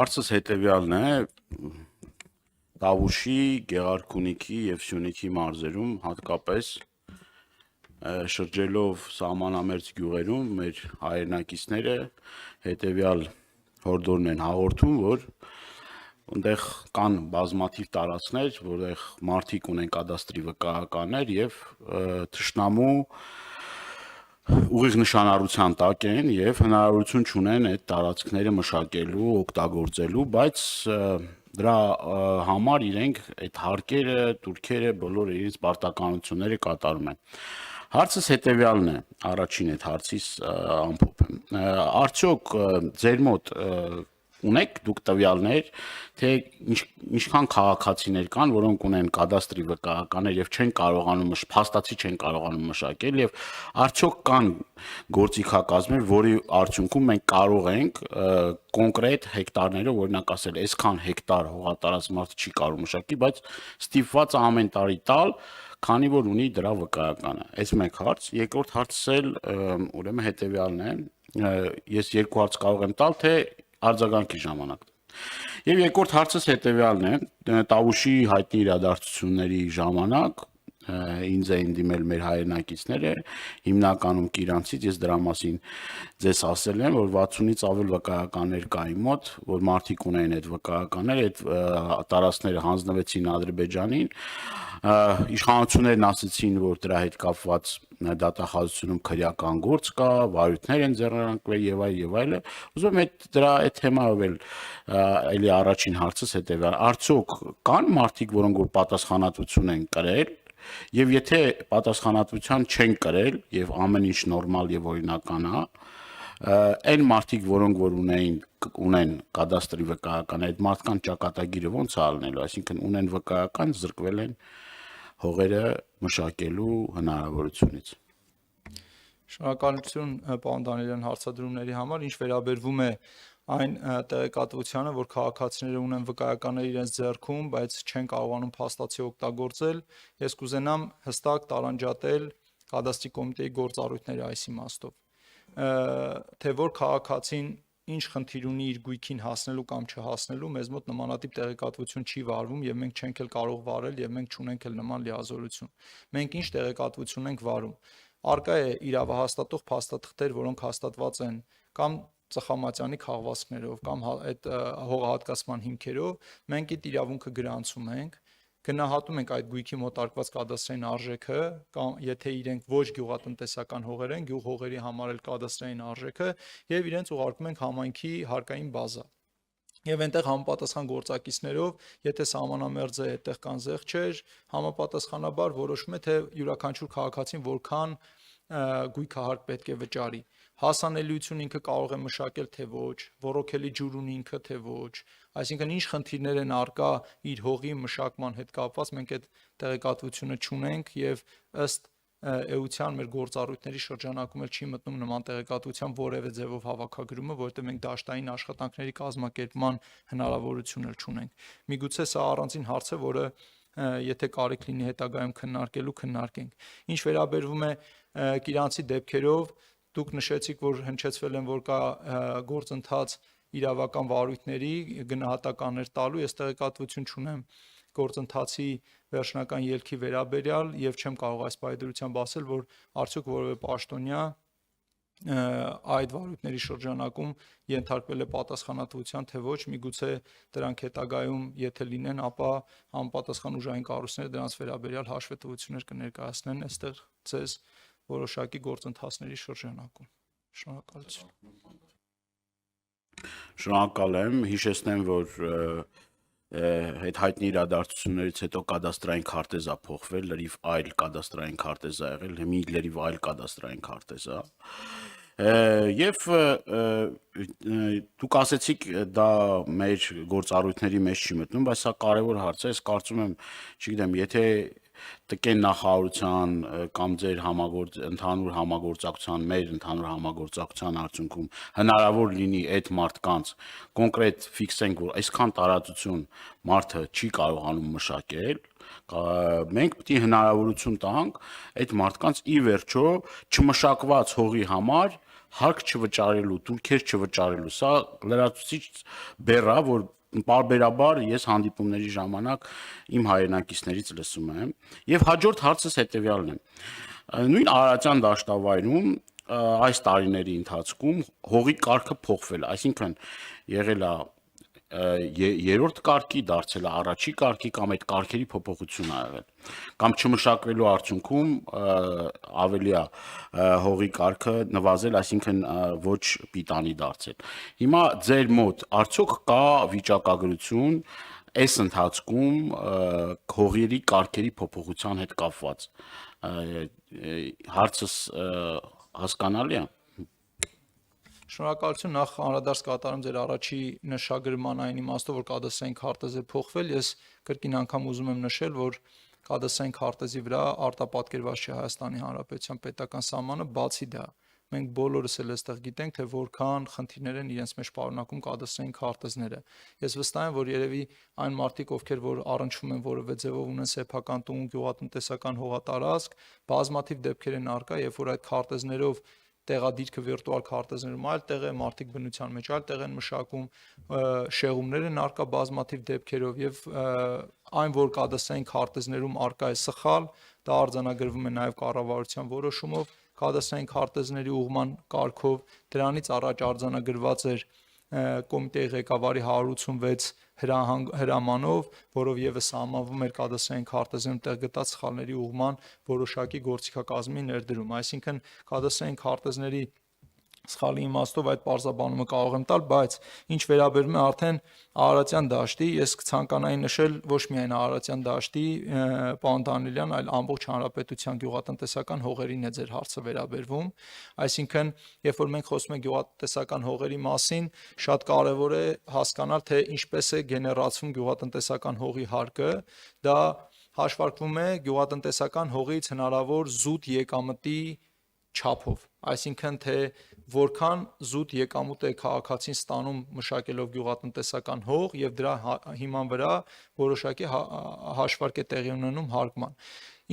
Հարցս հետևյալն է, Տավուշի, Գեղարքունիքի և Սյունիքի մարզերում հատկապես շրջելով սահմանամերձ գյուղերում մեր հայրենակիցները հետևյալ հորդորն են հաղորդում, որ այնտեղ կան բազմաթիվ տարածքներ, որտեղ մարդիկ ունեն կադաստրի վկայականներ և թշնամու ուղիղ նշանառության տակ են և հնարավորություն չունեն այդ տարածքները մշակելու, օգտագործելու, բայց դրա համար իրենք այդ հարկերը, տուրքերը, բոլոր իրենց պարտականությունները կատարում են։ Հարցս հետևյալն է, առաջին այդ հարցիս ամփոփեմ։ Արդյոք ձեր մոտ ունեք դուք տվյալներ, թե ինչքան քաղաքացիներ կան, որոնք ունեն կադաստրի վկայականներ և չեն կարողանում, փաստացի չեն կարողանում մշակել, և արդյոք կան գործիքակազմեր, որի արդյունքում մենք կարող ենք կոնկրետ հեկտարներով, օրինակ ասել, այսքան հեկտար հողատարածք մարդը չի կարող մշակի, բայց ստիպված է ամեն տարի տալ, քանի որ ունի դրա վկայականը։ Այս մեկ հարց, երկրորդ հարցս էլ ուրեմն հետևյալն է, ես երկու հարց կարող եմ տալ, թե արձագանքի ժամանակ։ Եվ երկրորդ հարցս հետևյալն է, Տավուշի հայտնի իրադարձությունների ժամանակ ինձ էին դիմել մեր հայրենակիցները, հիմնականում Կիրանցից, ես դրա մասին ձեզ ասել եմ, որ 60-ից ավել վկայականներ կա իմ մոտ, որ մարդիկ ունեն այդ վկայականները, այդ տարածքները հանձնվեցին Ադրբեջանին, իշխանություններն ասացին, որ դրա հետ կապված դատախազությունում քրեական գործ կա, վարույթներ են ձեռնարկվել եւ այլն, ուզում եմ դրա այդ թեմայով էլի առաջին հարցս հետեւյալ, արդյոք կան մարդիկ, որոնք որ պատասխանատվություն են կրել, եւ եթե պատասխանատվության չեն կրել եւ ամեն ինչ նորմալ եւ օրինական է, այն մարդիկ, որոնք որ ունեն կադաստրի վկայական, այդ մարդկանց ճակատագիրը ո՞նց է ալնելու, այսինքն ունեն վկայական, զրկվել են հողերը մշակելու հնարավորությունից։ Շնորհակալություն պարոն Դանիելյան հարցադրումների համար, ինչ վերաբերվում է այն տեղեկատվությանը, որ քաղաքացիները ունեն վկայականներ իրենց ձեռքում, բայց չեն կարողանում փաստացի օգտագործել, ես կուզենամ հստակ տարանջատել կադաստրի կոմիտեի գործառույթները այս իմաստով, թե որ քաղաքացին ինչ խնդիր ունի իր գույքին հասնելու կամ չհասնելու, մեզ մոտ նմանատիպ տեղեկատվություն չի վարվում եւ մենք չենք էլ կարող վարել եւ մենք չունենք էլ նման լիազորություն։ Մենք ինչ տեղեկատվություն ենք վարում։ Արկա է իրավահաստատող փաստաթղթեր, որոնք հաստատված են կամ ծխամատյանի քաղվածքներով կամ այդ հողահատկացման հիմքերով, մենք այդ իրավունքը գրանցում ենք, գնահատում ենք այդ գույքի մոտարկված կադաստրային արժեքը, կամ եթե իրենք ոչ գյուղատնտեսական հողեր են, գյուղ հողերի համար էլ կադաստրային արժեքը եւ իրենց ուղարկում ենք համայնքի հարկային բազա։ Եվ այնտեղ համապատասխան գործակիցներով, եթե սահմանամերձ է, այդտեղ կան զեղչեր, համապատասխանաբար որոշում է, թե յուրաքանչյուր քաղաքացին որքան գույքահարկ պետք է վճարի։ Հասանելիություն ինքը կարող է մշակել, թե ոչ, ոռոգելի ջուր ունի ինքը, թե ոչ, այսինքն ինչ խնդիրներ են արկա իր հողի մշակման հետ կապված, մենք այդ տեղեկատվությունը չունենք եւ ըստ էության մեր գործառույթների շրջանակում էլ չի մտնում նման տեղեկատվության որևէ ձևով հավաքագրումը, որովհետեւ մենք դաշտային աշխատանքների կազմակերպման հնարավորություն էլ չունենք։ Միգուցե սա առանձին հարց է, որը եթե կարիք լինի հետագայում քննարկենք։ Ինչ վերաբերվում է Կիրանցի դեպքերով, դուք նշեցիք, որ հնչեցվել են, որ կա գործընթաց իրավական վարույթների գնահատականներ տալու, ես տեղեկատվություն չունեմ գործընթացի վերջնական ելքի վերաբերյալ եւ չեմ կարող այս պայմանությամբ ասել, որ արդյոք որևէ պաշտոնյա այդ վարույթների շրջանակում ենթարկվել է պատասխանատվության, թե ոչ, միգուցե դրանք հետագայում եթե լինեն, ապա համապատասխան ուժային կառույցները դրանց վերաբերյալ հաշվետվություններ կներկայացնեն այստեղ ձեզ որոշակի գործընթացների շրջանակում։ Շնորհակալություն։ Շնորհակալ եմ, հիշեցնեմ, որ այդ հայտնի իրադարձություններից հետո կադաստրային քարտեզ է փոխվել, լրիվ այլ կադաստրային քարտեզ է եղել, հիմի լրիվ այլ կադաստրային քարտեզ է։ Եվ դուք ասեցիք դա մեր գործառույթների մեջ չի մտնում, բայց սա կարևոր հարց է, ես կարծում եմ, չգիտեմ, եթե տկեն նախարարության կամ ձեր ընդհանուր համագործակցության, մեր ընդհանուր համագործակցության արդյունքում հնարավոր լինի այդ մարդկանց կոնկրետ ֆիքսենք, որ այսքան տարածություն մարդը չի կարողանում մշակել, մենք պետք է հնարավորություն տանք այդ մարդկանց ի վերջո չմշակված հողի համար հարկ չվճարելու, турքեր չվճարելու, սա լրացուցիչ բեռ է, որ պարբերաբար ես հանդիպումների ժամանակ իմ հայրենակիցներից լսում եմ, եւ հաջորդ հարցս հետեւյալն է. նույն Արարատյան դաշտավայրում այս տարիների ընթացքում հողի կարգը փոխվել է, այսինքն եղել է երրորդ կարգի, դարձել է առաջի կարգի կամ այդ կարգերի փոփոխություն ա եղել, կամ չմշակվելու արդյունքում ավելի է հողի կարգը նվազել, այսինքն ոչ պիտանի դարձել։ Հիմա ձեր մոտ արդյոք կա վիճակագրություն այս ընթացքում հողերի կարգերի փոփոխության հետ կապված։ Հարցս հասկանալի է։ Շնորհակալություն, նախ անդրադարձ կատարեմ ձեր առաջի նշագրման այն իմաստով, որ կադաստրային քարտեզ է փոխվել, ես կրկին անգամ ուզում եմ նշել, որ կադաստրային քարտեզի վրա արտապատկերված չէ Հայաստանի Հանրապետության պետական սահմանը, բացի դա մենք բոլորս էլ այստեղ գիտենք, թե որքան խնդիրներ են իրենց մեջ պարունակում կադաստրային քարտեզները։ Ես վստահ եմ, որ երևի այն մարդիկ, ովքեր որ առնչվում են որևէ ձևով ունեն սեփական տուն, գյուղատնտեսական հողատարածք, բազմաթիվ դեպքեր են արկա, երբ որ այդ քարտեզներով տեղադիրքը վիրտուալ քարտեզներում այլ տեղ է, մարդիկ բնության մեջ այլ տեղ են մշակում, շեղումներ են արկա բազմաթիվ դեպքերով եւ այն, որ կադաստրային քարտեզներում արկա է սխալ, դա արձանագրվում է նաեւ կառավարության որոշումով, կադաստրային քարտեզների ուղղման կարգով, դրանից առաջ արձանագրված էր կոմիտեի ղեկավարի 186 հրամանով, որով եւս սահմանվում էր կադաստրային քարտեզում տեղ գտած սխալների ուղղման որոշակի գործիքակազմի ներդրում, այսինքն կադաստրային քարտեզների սխալի իմաստով այդ պարզաբանումը կարող եմ տալ, բայց ինչ վերաբերում է արդեն Արարատյան դաշտի, ես կցանկանայի նշել ոչ միայն Արարատյան դաշտի, պարոն Դանիելյան, այլ ամբողջ հանրապետության գյուղատնտեսական հողերին է ձեր հարցը վերաբերվում, այսինքն, երբ որ մենք խոսում ենք գյուղատնտեսական հողերի մասին, շատ կարևոր է հասկանալ, թե ինչպես է գեներացվում գյուղատնտեսական հողի հարկը, դա հաշվարկվում է գյուղատնտեսական հողից հնարավոր զուտ եկամտի չափով, այսինքն թե որքան զուտ եկամուտ է քաղաքացին ստանում մշակելով գյուղատնտեսական հող եւ դրա հիման վրա որոշակի հաշվարկ է տեղի ունենում հարկման։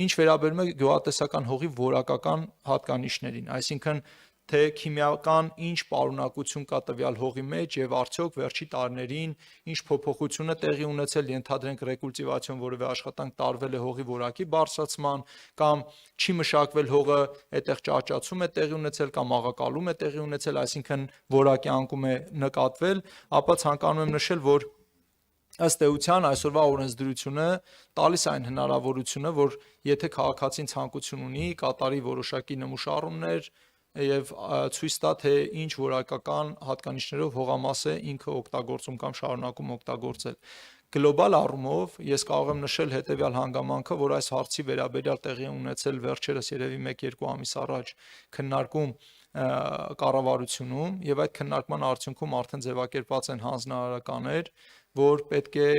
Ինչ վերաբերում է գյուղատնտեսական հողի որակական հատկանիշներին, այսինքն թե քիմիական ինչ պարունակություն կա տվյալ հողի մեջ եւ արդյոք վերջի տարիներին ինչ փոփոխություն է տեղի ունեցել, ենթադրենք ռեկուլտիվացիոն որևէ աշխատանք տարվել է հողի որակի բարձրացման կամ չի մշակվել հողը, այդտեղ ճաճացում է տեղի ունեցել կամ աղակալում է տեղի ունեցել, այսինքն որակի անկում է նկատվել, ապա ցանկանում եմ նշել, որ ըստ էության այսօրվա օրենսդրությունը տալիս այն հնարավորությունը, որ եթե քաղաքացին ցանկություն ունի, կատարի որոշակի նմուշառումներ եւ ցույց տա, թե ինչ որակական հատկանիշներով հողամաս է ինքը օգտագործում կամ շարունակում օգտագործել։ Գլոբալ առումով ես կարող եմ նշել հետեւյալ հանգամանքը, որ այս հարցի վերաբերյալ տեղի ունեցել վերջերս երևի 1-2 ամիս առաջ քննարկում կառավարությունում եւ այդ քննարկման արդյունքում արդեն ձևակերպված են հանձնարարականներ, որ պետք է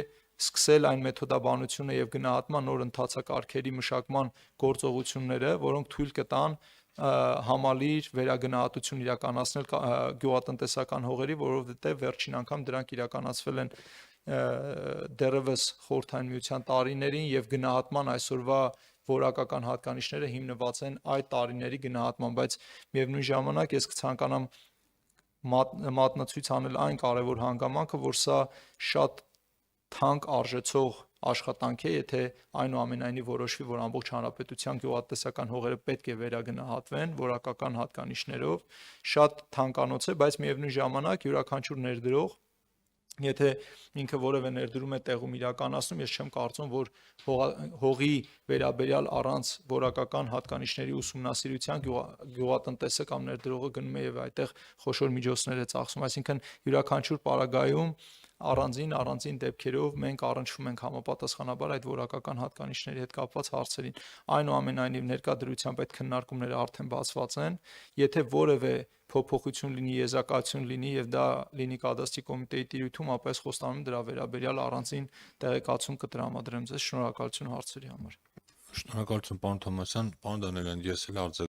սկսել այն մեթոդաբանությունը եւ գնահատման նոր ընթացակարգերի մշակման գործողությունները, որոնք թույլ կտան համալիր վերագնահատություն իրականացնել գյուղատնտեսական հողերի, որովհետև վերջին անգամ դրանք իրականացվել են դեռևս Խորհրդային Միության տարիներին եւ գնահատման այսօրվա որակական հատկանիշները հիմնված են այդ տարիների գնահատման, բայց միևնույն ժամանակ ես կցանկանամ մատնացույց անել այն կարևոր հանգամանքը, որ սա շատ թանկ արժեցող աշխատանք է, եթե այնուամենայնիվ որոշվի, որ ամբողջ հանրապետության գյուղատնտեսական հողերը պետք է վերագնահատվեն որակական հատկանիշներով, շատ թանկանոց է, բայց միևնույն ժամանակ յուրաքանչյուր ներդրող, եթե ինքը որևէ ներդրում է տեղում իրականացնում, ես չեմ կարծում, որ հողի վերաբերյալ առանց որակական հատկանիշների ուսումնասիրության գյուղատնտեսը կամ ներդրողը գնում է եւ այդտեղ խոշոր միջոցներ է ծախսում, այսինքն յուրաքանչյուր պարագայում առանձին դեպքերով մենք առնչվում ենք համապատասխանաբար այդ որակական հատկանիշների հետ կապված հարցերին։ Այնուամենայնիվ ներկա դրությամբ այդ քննարկումները արդեն բացված են, եթե որևէ փոփոխություն լինի, եզրակացություն լինի եւ դա լինի կադաստրի կոմիտեի տիրույթում, ապա ես խոստանում եմ դրա վերաբերյալ առանձին տեղեկացում կտրամադրեմ ձեզ։ Շնորհակալություն հարցերի համար։ Շնորհակալություն, պարոն Թոմասյան, պարոն Դանիելյան, ես էլ